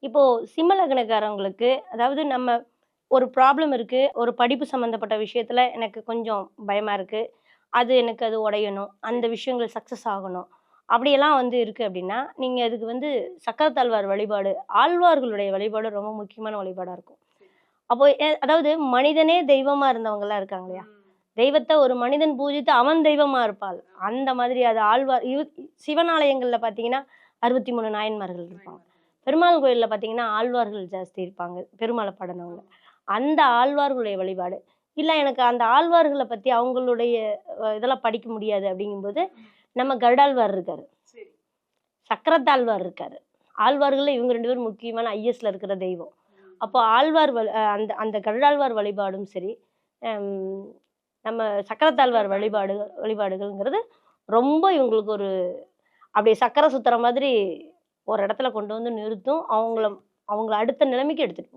இப்போ சிம்ம லக்னக்காரங்களுக்கு, அதாவது நம்ம ஒரு ப்ராப்ளம் இருக்கு. ஒரு படிப்பு சம்மந்தப்பட்ட விஷயத்துல எனக்கு கொஞ்சம் பயமா இருக்கு. அது உடையணும். அந்த விஷயங்கள் சக்சஸ் ஆகணும். அப்படியெல்லாம் இருக்கு அப்படின்னா, நீங்க அதுக்கு சக்கரத்தாழ்வார் வழிபாடு, ஆழ்வார்களுடைய வழிபாடு ரொம்ப முக்கியமான வழிபாடா இருக்கும். அப்போ அதாவது மனிதனே தெய்வமா இருந்தவங்கலாம் இருக்காங்க இல்லையா? தெய்வத்த ஒரு மனிதன் பூஜித்து அவன் தெய்வமா இருப்பாள். அந்த மாதிரி அது ஆழ்வார் சிவன் ஆலயங்கள்ல பார்த்தீங்கன்னா, 63 நாயன்மார்கள் இருப்பாங்க. பெருமாள் கோயில்ல பார்த்தீங்கன்னா, ஆழ்வார்கள் ஜாஸ்தி இருப்பாங்க. பெருமாள பாடுனவங்க. அந்த ஆழ்வார்களுடைய வழிபாடு. இல்ல எனக்கு அந்த ஆழ்வார்கள பத்தி அவங்களுடைய இதெல்லாம் படிக்க முடியாது அப்படிங்கும்போது, நம்ம கருடாழ்வார் இருக்காரு. சக்கரத்தாழ்வார் இருக்காரு. ஆழ்வார்கள்ல இவங்க 2 பேரும் முக்கியமான ஐஎஸ்ல இருக்கிற தெய்வம். அப்போ ஆழ்வார் அந்த அந்த கருடாழ்வார் வழிபாடும் சரி, அம் நம்ம சக்கரத்தாழ்வார் வழிபாடுகள்ங்கிறது ரொம்ப இவங்களுக்கு ஒரு அப்படியே சக்கர சுத்துற மாதிரி ஒரு இடத்துல கொண்டு வந்து நிறுத்தும். அவங்கள அவங்கள அடுத்த நிலைமைக்கு எடுத்துட்டு போகும்.